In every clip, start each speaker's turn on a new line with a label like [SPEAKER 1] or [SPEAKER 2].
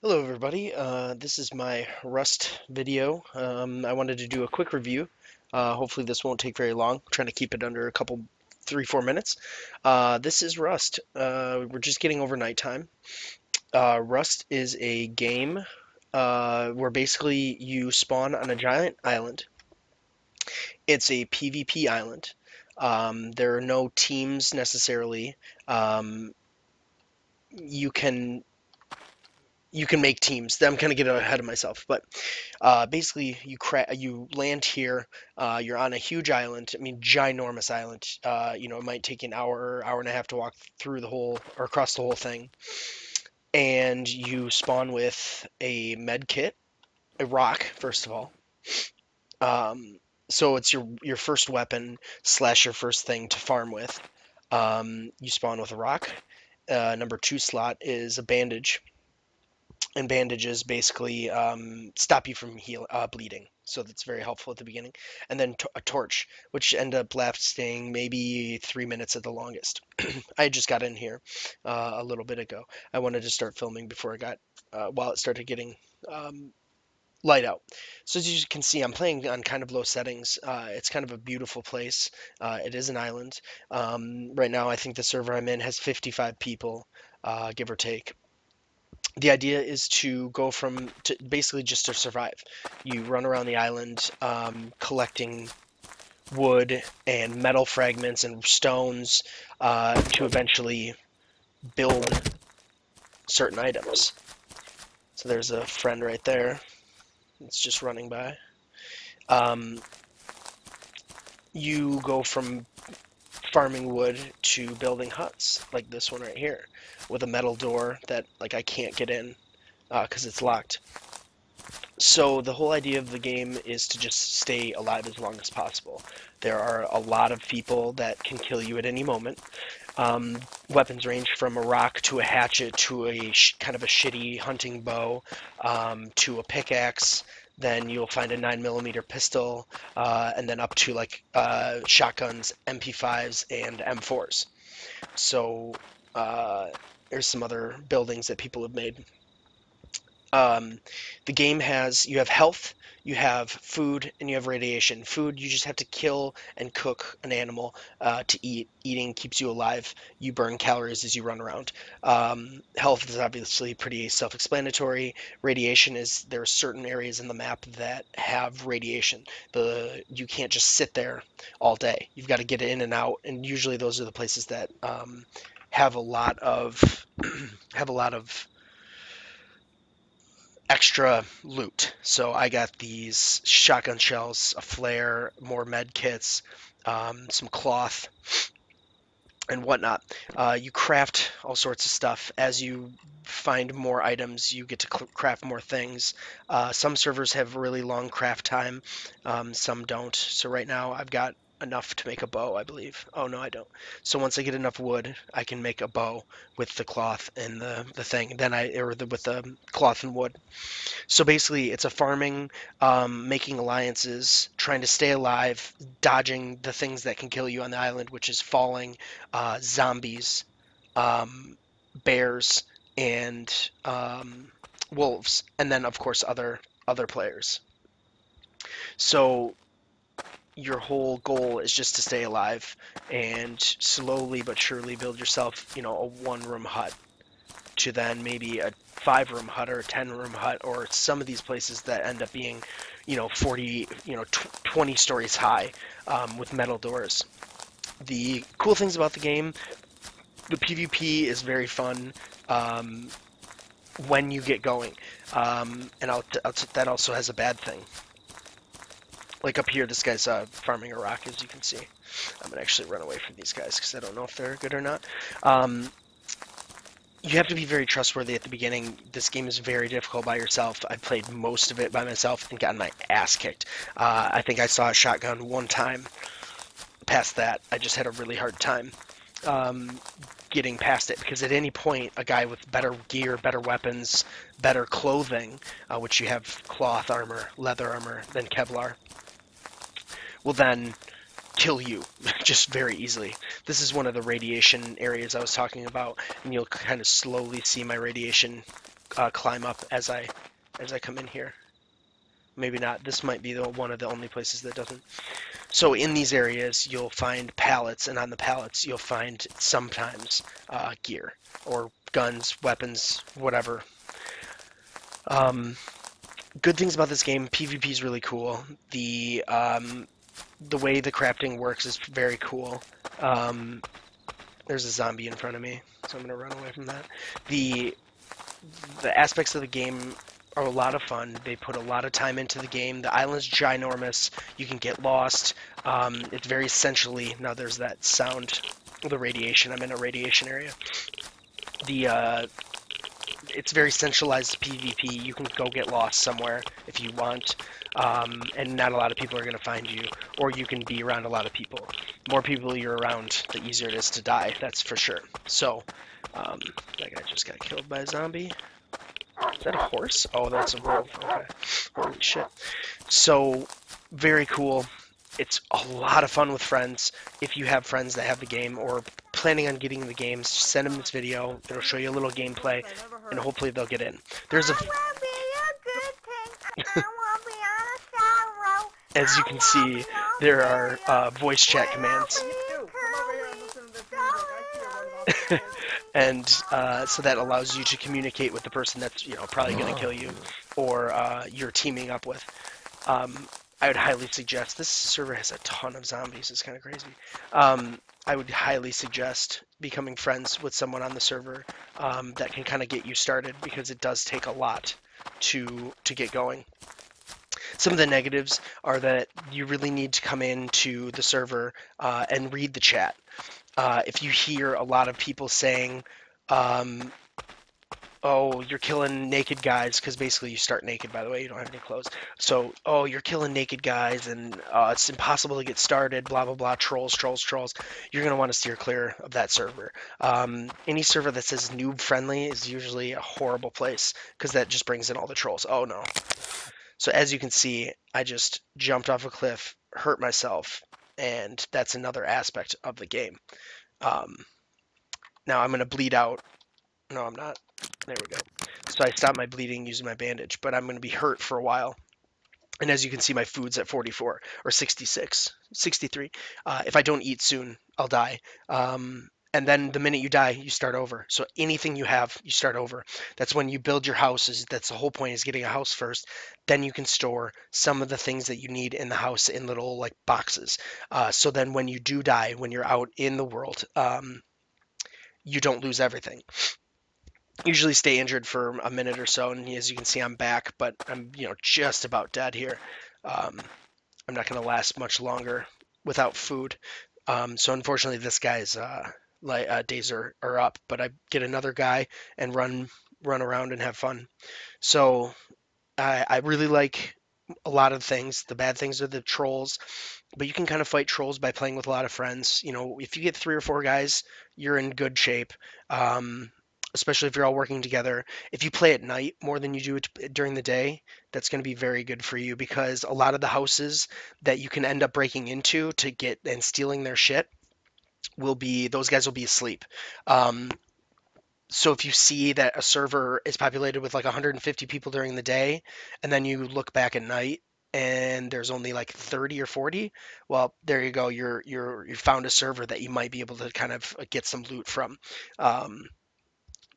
[SPEAKER 1] Hello everybody, this is my Rust video. I wanted to do a quick review. Hopefully this won't take very long. I'm trying to keep it under a couple, 3-4 minutes. This is Rust. We're just getting over nighttime. Rust is a game where basically you spawn on a giant island. It's a PvP island. There are no teams necessarily. Um, you can you can make teams. I'm kind of getting ahead of myself, but basically, you land here. You're on a huge island. I mean, ginormous island. It might take an hour, hour and a half to walk through the whole or across the whole thing. And you spawn with a med kit, a rock, first of all. Um, so it's your first weapon slash your first thing to farm with. You spawn with a rock. Number two slot is a bandage, and bandages basically stop you from bleeding. So that's very helpful at the beginning. And then a torch, which end up lasting maybe 3 minutes at the longest. I just got in here a little bit ago. I wanted to start filming before while it started getting light out. So as you can see, I'm playing on kind of low settings. It's kind of a beautiful place. It is an island. Right now, I think the server I'm in has 55 people, give or take. The idea is to go to basically just to survive. You run around the island collecting wood and metal fragments and stones to eventually build certain items. So there's a friend right there. It's just running by. Um, you go from farming wood to building huts, like this one right here, with a metal door that like I can't get in because it's locked. So the whole idea of the game is to just stay alive as long as possible. There are a lot of people that can kill you at any moment. Weapons range from a rock to a hatchet to a kind of a shitty hunting bow to a pickaxe. Then you'll find a 9mm pistol, and then up to like shotguns, MP5s, and M4s. So there's some other buildings that people have made. Um, the game you have health, you have food, and you have radiation. Food, you just have to kill and cook an animal to eat. Eating keeps you alive. You burn calories as you run around. Health is obviously pretty self-explanatory. Radiation is there are certain areas in the map that have radiation. You can't just sit there all day. You've got to get in and out, and usually those are the places that have a lot of have a lot of extra loot. So I got these shotgun shells, a flare, more med kits, some cloth, and whatnot. You craft all sorts of stuff. As you find more items, you get to craft more things. Some servers have really long craft time, some don't. So right now I've got enough to make a bow, I believe. Oh no, I don't. So once I get enough wood, I can make a bow with the cloth and the thing. With the cloth and wood. So basically, it's a farming, making alliances, trying to stay alive, dodging the things that can kill you on the island, which is falling, zombies, um, bears, and wolves, and then of course other players. So your whole goal is just to stay alive and slowly but surely build yourself, a one-room hut to then maybe a 5-room hut or a 10-room hut, or some of these places that end up being 40, 20 stories high, with metal doors. The cool things about the game, the PvP is very fun when you get going, and that also has a bad thing. Like up here, this guy's farming a rock, as you can see. I'm gonna actually run away from these guys because I don't know if they're good or not. You have to be very trustworthy at the beginning. This game is very difficult by yourself. I played most of it by myself and gotten my ass kicked. I think I saw a shotgun one time. Past that, I just had a really hard time getting past it, because at any point, a guy with better gear, better weapons, better clothing, which you have cloth armor, leather armor, then Kevlar, will then kill you just very easily. This is one of the radiation areas I was talking about, and you'll kind of slowly see my radiation climb up as I come in here. Maybe not. This might be one of the only places that doesn't. So in these areas, you'll find pallets, and on the pallets, you'll find sometimes gear or guns, weapons, whatever. Um, Good things about this game: PvP is really cool. The way the crafting works is very cool. Um, there's a zombie in front of me, so I'm gonna run away from that. The the aspects of the game are a lot of fun. They put a lot of time into the game. The island's ginormous. You can get lost. It's very essentially, now there's that sound, the radiation. I'm in a radiation area. The It's very centralized PvP. You can go get lost somewhere if you want, and not a lot of people are going to find you, or you can be around a lot of people. More people you're around, the easier it is to die, that's for sure. So, that guy just got killed by a zombie. Is that a horse? Oh, that's a wolf. Okay. Holy shit. So, very cool. It's a lot of fun with friends. If you have friends that have the game or planning on getting the games, send them this video. It'll show you a little gameplay, and hopefully they'll get in. There's a, as you can see, there are voice chat commands. And so that allows you to communicate with the person that's probably going to kill you, or you're teaming up with. I would highly suggest, this server has a ton of zombies. It's kind of crazy. I would highly suggest becoming friends with someone on the server that can kind of get you started, because it does take a lot to get going. Some of the negatives are that you really need to come into the server and read the chat. If you hear a lot of people saying, oh, you're killing naked guys, because basically you start naked, by the way, you don't have any clothes. So, oh, you're killing naked guys, and it's impossible to get started, blah, blah, blah, trolls, trolls, trolls. You're going to want to steer clear of that server. Any server that says noob friendly is usually a horrible place, because that just brings in all the trolls. Oh, no. So as you can see, I just jumped off a cliff, hurt myself, and that's another aspect of the game. Now I'm going to bleed out. No, I'm not. There we go. So I stopped my bleeding using my bandage, but I'm going to be hurt for a while. And as you can see, my food's at 44 or 66, 63. If I don't eat soon, I'll die. And then the minute you die, you start over. So anything you have, you start over. That's when you build your houses. That's the whole point, is getting a house first. Then you can store some of the things that you need in the house in little like boxes. So then when you do die, when you're out in the world, you don't lose everything. Usually stay injured for a minute or so, and as you can see, I'm back, but I'm just about dead here. I'm not going to last much longer without food. So unfortunately, this guy's days are up, but I get another guy and run around and have fun. So I really like a lot of things. The bad things are the trolls, but you can kind of fight trolls by playing with a lot of friends. If you get 3 or 4 guys, you're in good shape. Especially if you're all working together. If you play at night more than you do during the day, that's going to be very good for you, because a lot of the houses that you can end up breaking into to get and stealing their shit those guys will be asleep. So if you see that a server is populated with like 150 people during the day, and then you look back at night and there's only like 30 or 40, well, there you go. You found a server that you might be able to kind of get some loot from.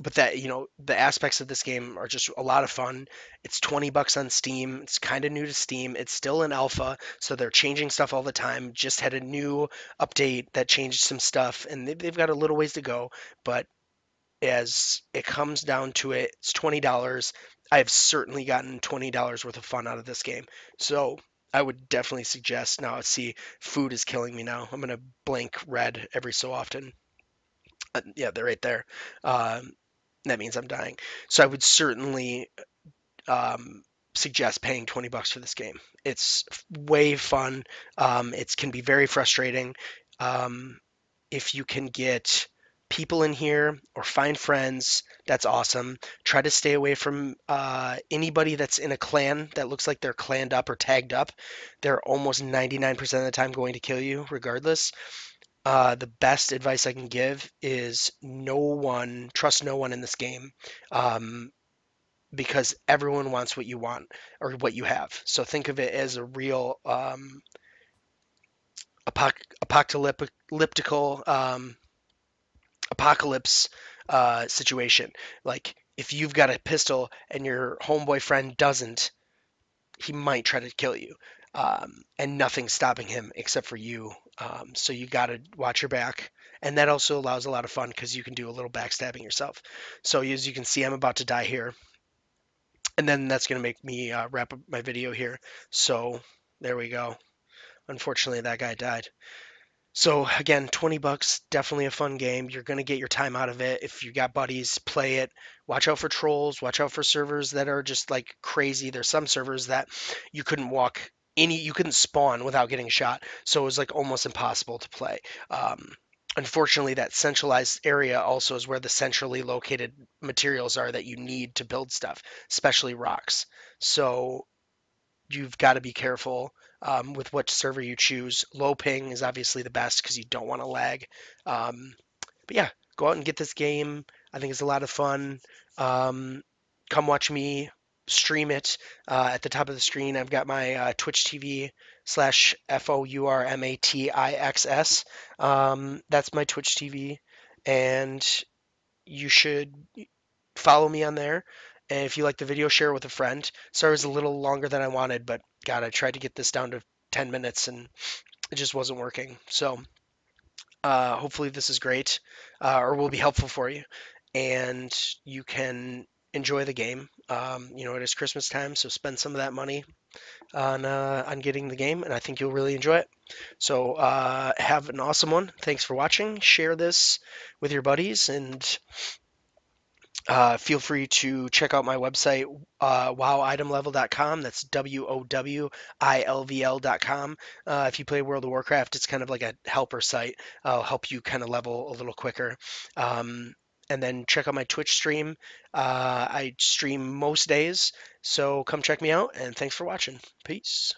[SPEAKER 1] But that the aspects of this game are just a lot of fun. It's $20 on Steam. It's kind of new to Steam. It's still in alpha, so they're changing stuff all the time. Just had a new update that changed some stuff, and they've got a little ways to go. But as it comes down to it, it's $20. I've certainly gotten $20 worth of fun out of this game. So I would definitely suggest. Now, let's see, food is killing me now. I'm gonna blink red every so often. Yeah, they're right there. That means I'm dying. So I would certainly um, suggest paying $20 for this game. It's way fun. It can be very frustrating. Um, if you can get people in here or find friends, that's awesome. Try to stay away from anybody that's in a clan that looks like they're clanned up or tagged up. They're almost 99% of the time going to kill you regardless. The best advice I can give is trust no one in this game. Um, because everyone wants what you want or what you have. So think of it as a real apocalyptical apocalypse situation. Like if you've got a pistol and your homeboy friend doesn't, he might try to kill you. And nothing's stopping him except for you. So you got to watch your back. And that also allows a lot of fun because you can do a little backstabbing yourself. So as you can see, I'm about to die here. And then that's going to make me wrap up my video here. So there we go. Unfortunately, that guy died. So again, 20 bucks, definitely a fun game. You're going to get your time out of it. If you got buddies, play it. Watch out for trolls, watch out for servers that are just like crazy. There's some servers that you couldn't spawn without getting shot. So it was like almost impossible to play. Um, Unfortunately, that centralized area also is where the centrally located materials are that you need to build stuff, especially rocks. So you've got to be careful with which server you choose. Low ping is obviously the best because you don't want to lag. Um, but yeah, go out and get this game. I think it's a lot of fun. Um, Come watch me stream it. At the top of the screen, I've got my Twitch TV /FOURMATIXS. That's my Twitch TV, and you should follow me on there. And if you like the video, share it with a friend. Sorry it was a little longer than I wanted, but God, I tried to get this down to 10 minutes and it just wasn't working. So hopefully this is great or will be helpful for you. And you can enjoy the game. It is Christmas time, so spend some of that money on getting the game, and I think you'll really enjoy it. So have an awesome one. Thanks for watching. Share this with your buddies, and feel free to check out my website, wowitemlevel.com. That's WOWILVL.com. If you play World of Warcraft, it's kind of like a helper site. I'll help you kind of level a little quicker. And then check out my Twitch stream. I stream most days, so come check me out, and thanks for watching. Peace.